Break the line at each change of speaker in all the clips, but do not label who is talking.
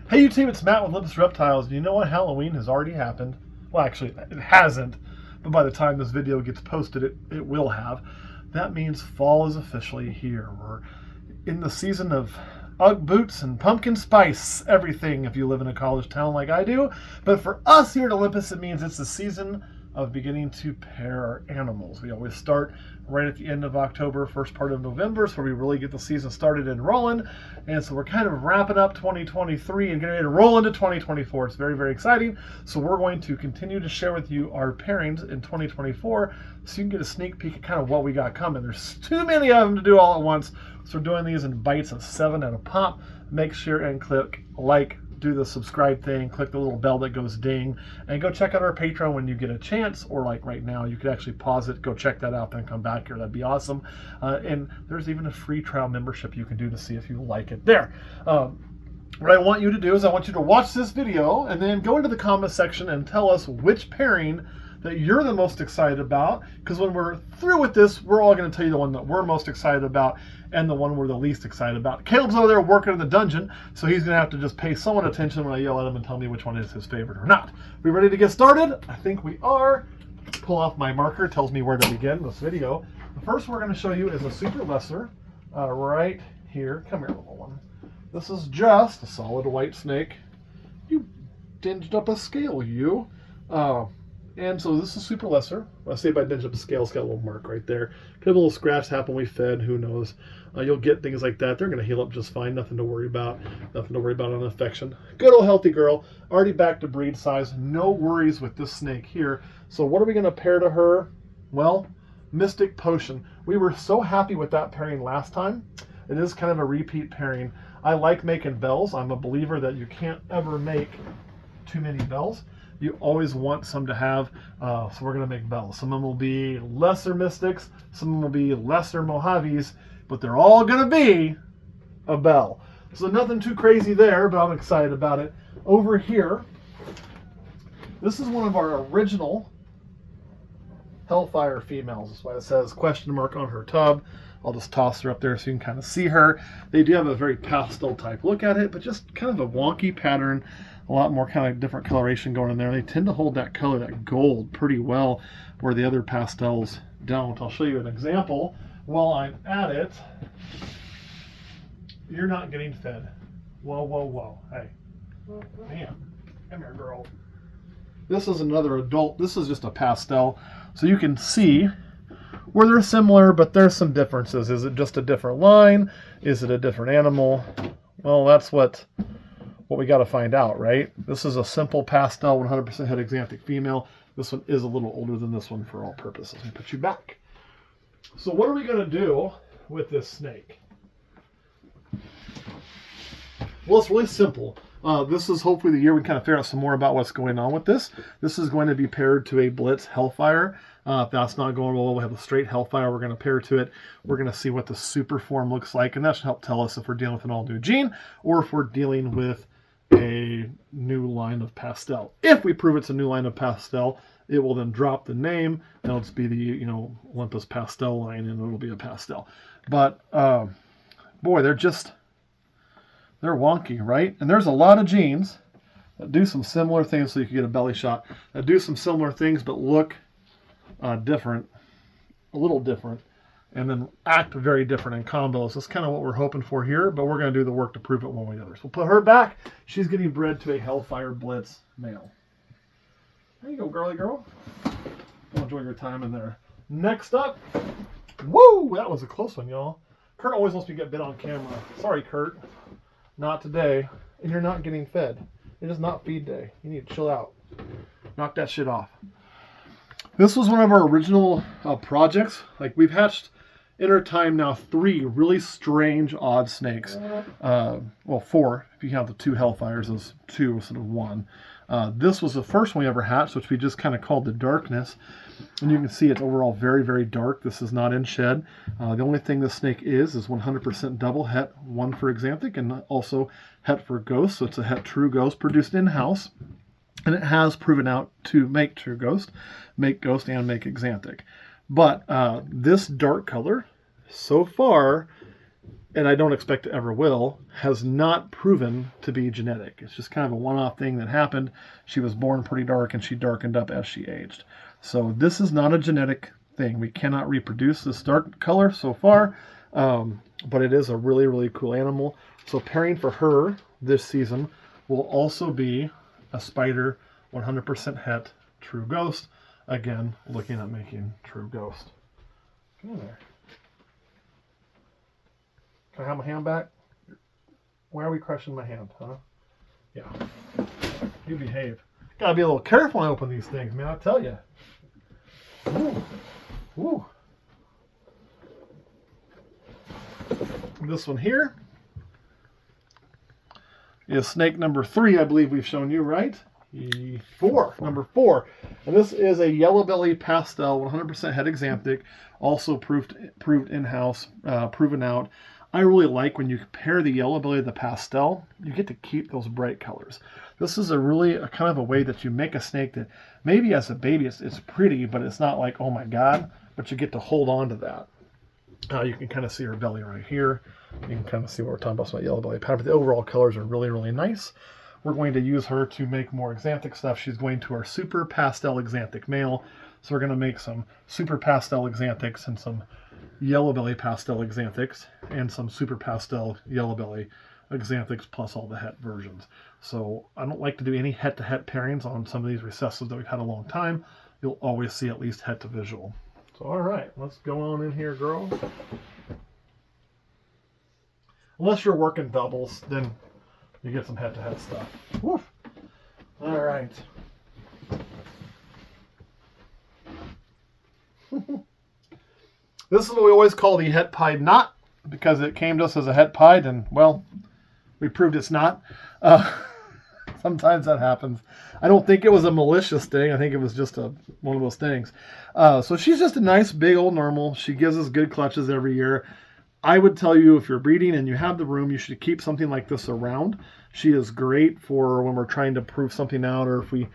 Hey YouTube, it's Matt with Olympus Reptiles, and you know what? Halloween has already happened. Well, actually, it hasn't, but by the time this video gets posted, it will have. That means fall is officially here. We're in the season of Ugg boots and pumpkin spice everything if you live in a college town like I do. But for us here at Olympus, it means it's the season of beginning to pair our animals. We always start right at the end of October, first part of November, so we really get the season started and rolling. And so we're kind of wrapping up 2023 and getting ready to roll into 2024. It's very, very exciting. So we're going to continue to share with you our pairings in 2024 so you can get a sneak peek at kind of what we got coming. There's too many of them to do all at once, so we're doing these in bites of 7 at a pop. Make sure and click like, do the subscribe thing, click the little bell that goes ding, and go check out our Patreon when you get a chance, or like right now, you could actually pause it, go check that out, then come back here. That'd be awesome. And there's even a free trial membership you can do to see if you like it there. What I want you to do is I want you to watch this video and then go into the comment section and tell us which pairing that you're the most excited about, because when we're through with this, we're all going to tell you the one that we're most excited about and the one we're the least excited about. Caleb's over there working in the dungeon, so he's going to have to just pay somewhat attention when I yell at him and tell me which one is his favorite or not. We ready to get started? I think we are. Pull off my marker, it tells me where to begin this video. The first we're going to show you is a super lesser right here. Come here, little one. This is just a solid white snake. You dinged up a scale, you. And so this is super lesser. When I say by dinged up a scale, it's got a little mark right there. Could have a little scratch happen we fed, who knows. You'll get things like that. They're going to heal up just fine. Nothing to worry about. Nothing to worry about on infection. Good old healthy girl. Already back to breed size. No worries with this snake here. So what are we going to pair to her? Well, Mystic Potion. We were so happy with that pairing last time. It is kind of a repeat pairing. I like making bells. I'm a believer that you can't ever make too many bells. You always want some to have, so we're going to make bells. Some of them will be lesser mystics, some of them will be lesser Mojaves, but they're all going to be a bell. So nothing too crazy there, but I'm excited about it. Over here, this is one of our original Hellfire females. That's why it says question mark on her tub. I'll just toss her up there so you can kind of see her. They do have a very pastel type look at it, but just kind of a wonky pattern. A lot more kind of different coloration going in there. They tend to hold that color, that gold, pretty well, where the other pastels don't. I'll show you an example while I'm at it. You're not getting fed. Whoa, whoa, whoa. Hey. Man, come here, girl. This is another adult. This is just a pastel. So you can see where they're similar, but there's some differences. Is it just a different line? Is it a different animal? Well, that's what we got to find out, right? This is a simple pastel 100% head exanthic female. This one is a little older than this one for all purposes. Let me put you back. So what are we going to do with this snake? Well, it's really simple. This is hopefully the year we kind of figure out some more about what's going on with this. This is going to be paired to a Blitz Hellfire. If that's not going well, we have a straight Hellfire we're going to pair to it. We're going to see what the super form looks like, and that should help tell us if we're dealing with an all-new gene or if we're dealing with a new line of pastel. If we prove it's a new line of pastel, it will then drop the name, and it'll just be the Olympus Pastel line, and it'll be a pastel. But boy, they're wonky, right? And there's a lot of genes that do some similar things, so you can get a belly shot, that do some similar things but look different, a little different, and then act very different in combos. That's kind of what we're hoping for here, but we're going to do the work to prove it one way or the other. So we'll put her back. She's getting bred to a Hellfire Blitz male. There you go, girly girl. Enjoy your time in there. Next up, woo, that was a close one, y'all. Kurt always wants me to get bit on camera. Sorry, Kurt. Not today. And you're not getting fed. It is not feed day. You need to chill out. Knock that shit off. This was one of our original projects. Like, we've hatched in our time now 3 really strange, odd snakes. Well, 4, if you count the 2 Hellfires as 2 instead of 1. This was the first one we ever hatched, which we just kind of called the Darkness. And you can see it's overall very, very dark. This is not in shed. The only thing this snake is 100% double Het, 1 for exanthic, and also Het for ghost. So it's a Het True Ghost produced in-house. And it has proven out to make True Ghost, make Ghost, and make exanthic. But this dark color, so far, and I don't expect it ever will, has not proven to be genetic. It's just kind of a one-off thing that happened. She was born pretty dark and she darkened up as she aged. So this is not a genetic thing. We cannot reproduce this dark color so far, but it is a really, really cool animal. So pairing for her this season will also be a spider 100% het true ghost. Again, looking at making true ghost. Get in there. Can I have my hand back? Why are we crushing my hand, huh? Yeah. You behave. Gotta be a little careful when I open these things, man, I tell you. Ooh. Ooh. This one here is snake number 3, I believe we've shown you, right? Number 4. And this is a yellow belly pastel, 100% het exanthic, also proved in-house, proven out. I really like when you pair the yellow belly with the pastel, you get to keep those bright colors. This is a kind of a way that you make a snake that maybe as a baby it's pretty, but it's not like, oh my God, but you get to hold on to that. You can kind of see her belly right here. You can kind of see what we're talking about, some yellow belly pattern. But the overall colors are really, really nice. We're going to use her to make more exanthic stuff. She's going to our super pastel exanthic male. So we're going to make some super pastel exanthics and some yellow belly pastel exanthics and some super pastel yellow belly exanthics plus all the het versions. So I don't like to do any het to het pairings on some of these recessives that we've had a long time. You'll always see at least het to visual. So all right, let's go on in here, girl. Unless you're working doubles, then you get some het to het stuff. Woof. All right. This is what we always call the het pied knot, because it came to us as a het pied, and well, we proved it's not. Sometimes that happens. I don't think it was a malicious thing. I think it was just one of those things. So she's just a nice big old normal. She gives us good clutches every year. I would tell you, if you're breeding and you have the room, you should keep something like this around. She is great for when we're trying to prove something out, or if we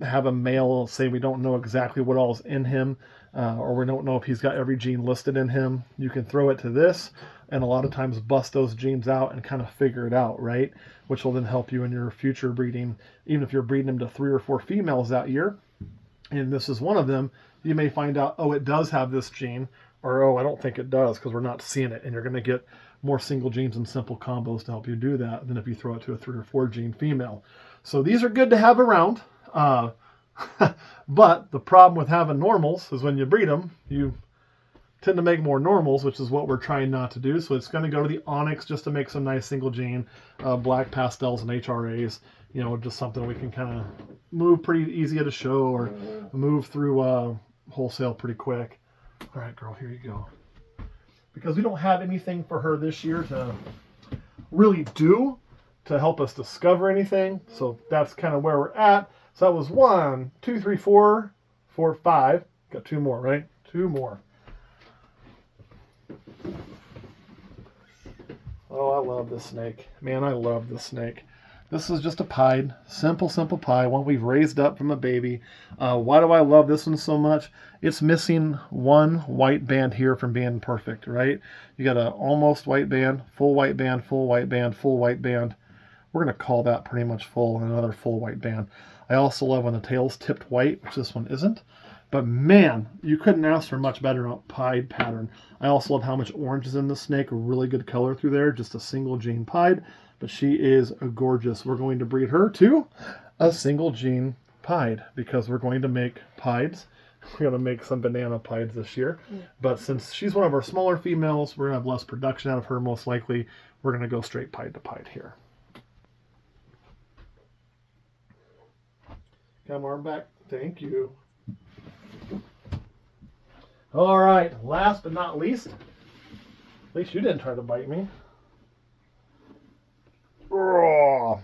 have a male, say we don't know exactly what all's in him, or we don't know if he's got every gene listed in him. You can throw it to this and a lot of times bust those genes out and kind of figure it out, right? Which will then help you in your future breeding. Even if you're breeding them to 3 or 4 females that year, and this is one of them, you may find out, oh, it does have this gene, or oh, I don't think it does, because we're not seeing it. And you're going to get more single genes and simple combos to help you do that than if you throw it to a 3 or 4 gene female. So these are good to have around. But the problem with having normals is when you breed them, you tend to make more normals, which is what we're trying not to do. So it's going to go to the onyx just to make some nice single gene, black pastels and HRAs, you know, just something we can kind of move pretty easy at a show, or move through wholesale pretty quick. All right, girl, here you go. Because we don't have anything for her this year to really do to help us discover anything. So that's kind of where we're at. So that was 1, 2, 3, 4, 5. Got 2 more, right? 2 more. Oh, I love this snake. Man, I love this snake. This is just a pied, simple pie, one we've raised up from a baby. Why do I love this one so much? It's missing one white band here from being perfect, right? You got an almost white band, full white band, full white band, full white band. We're going to call that pretty much full, and another full white band. I also love when the tail's tipped white, which this one isn't. But man, you couldn't ask for much better pied pattern. I also love how much orange is in the snake, a really good color through there, just a single gene pied. But she is a gorgeous. We're going to breed her to a single gene pied, because we're going to make pieds. We're going to make some banana pieds this year. Yeah. But since she's one of our smaller females, we're going to have less production out of her most likely. We're going to go straight pied to pied here. Come arm back. Thank you. All right, last but not least, at least you didn't try to bite me. Oh,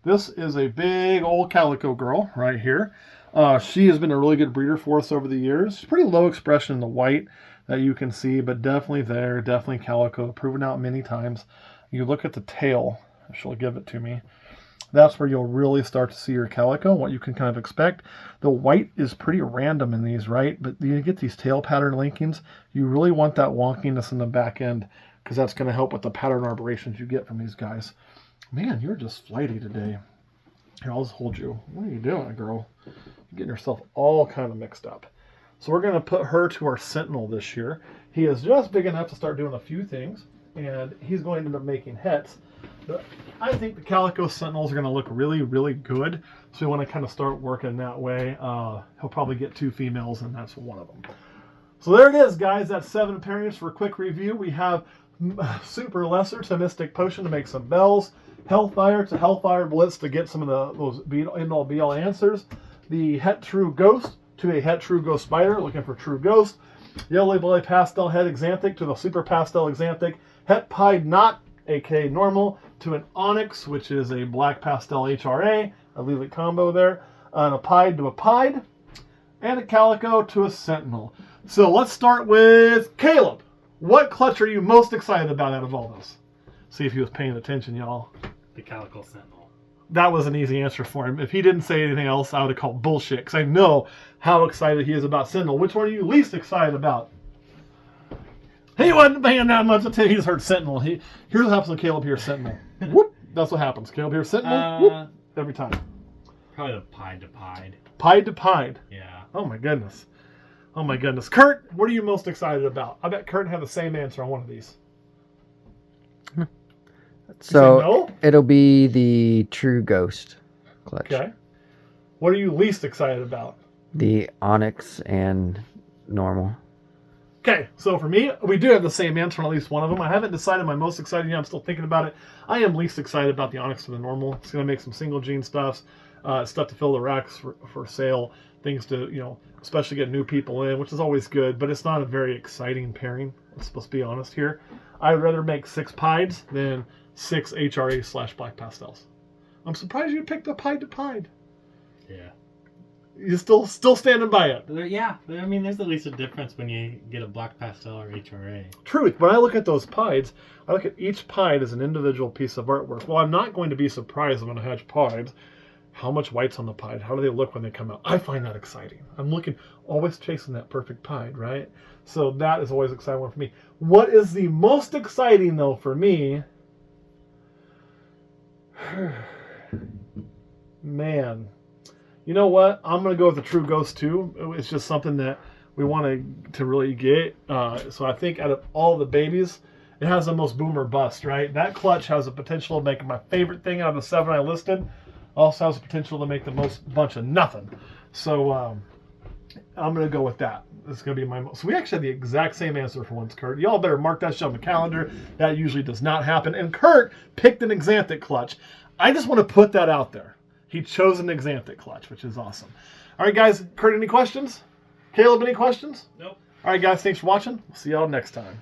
this is a big old Calico girl right here. She has been a really good breeder for us over the years. She's pretty low expression in the white that you can see, but definitely there, definitely Calico, proven out many times. You look at the tail, she'll give it to me. That's where you'll really start to see your Calico, what you can kind of expect. The white is pretty random in these, right? But you get these tail pattern linkings. You really want that wonkiness in the back end because that's going to help with the pattern aberrations you get from these guys. Man, you're just flighty today. Here, I'll just hold you. What are you doing, girl? You're getting yourself all kind of mixed up. So we're going to put her to our Sentinel this year. He is just big enough to start doing a few things, and he's going to end up making hets. But I think the Calico Sentinels are going to look really, really good. So we want to kind of start working that way. He'll probably get 2 females, and that's one of them. So there it is, guys. That's 7 pairings for a quick review. We have Super Lesser to Mystic Potion to make some bells. Hellfire to Hellfire Blitz to get some of those end-all be-all answers. The Het True Ghost to a Het True Ghost Spider, looking for True Ghost. Yellow Belly Pastel Head Exanthic to the Super Pastel Exanthic. Het Pied Knot, aka Normal, to an Onyx, which is a Black Pastel HRA, a Lelit combo there. And a Pied to a Pied. And a Calico to a Sentinel. So let's start with Caleb. What clutch are you most excited about out of all this? See if he was paying attention, y'all.
The Calico Sentinel.
That was an easy answer for him. If he didn't say anything else, I would have called bullshit, because I know how excited he is about Sentinel. Which one are you least excited about? He wasn't paying that much until he's heard Sentinel. Here's what happens when Caleb hears Sentinel. Whoop! That's what happens. Caleb hears Sentinel. Whoop! Every time.
Probably the Pied to Pied.
Pied to Pied.
Yeah.
Oh my goodness. Oh my goodness. Kurt, what are you most excited about? I bet Kurt had the same answer on one of these.
So
no?
It'll be the True Ghost clutch.
Okay. What are you least excited about?
The Onyx and Normal.
Okay, so for me, we do have the same answer on at least one of them. I haven't decided my most excited yet. I'm still thinking about it. I am least excited about the Onyx and the Normal. It's going to make some single gene stuff to fill the racks for sale, things to, especially get new people in, which is always good, but it's not a very exciting pairing. I'm supposed to be honest here. I'd rather make 6 Pieds than 6 HRA/Black Pastels. I'm surprised you picked a Pied to Pied.
Yeah.
You still standing by it.
Yeah, I mean, there's at least a difference when you get a Black Pastel or HRA.
Truth, when I look at those Pieds, I look at each Pied as an individual piece of artwork. Well, I'm not going to be surprised when I hatch Pieds. How much white's on the Pied? How do they look when they come out? I find that exciting. I'm always chasing that perfect Pied, right? So that is always exciting one for me. What is the most exciting, though, for me? Man. You know what? I'm going to go with the True Ghost, too. It's just something that we want to really get. So I think out of all the babies, it has the most boom or bust, right? That clutch has the potential of making my favorite thing out of the 7 I listed. Also has the potential to make the most bunch of nothing. So I'm going to go with that. It's going to be my most. So we actually had the exact same answer for once, Kurt. Y'all better mark that shit on the calendar. That usually does not happen. And Kurt picked an Exanthic clutch. I just want to put that out there. He chose an Exanthic clutch, which is awesome. All right, guys. Kurt, any questions? Caleb, any questions?
Nope.
All right, guys. Thanks for watching. We'll see y'all next time.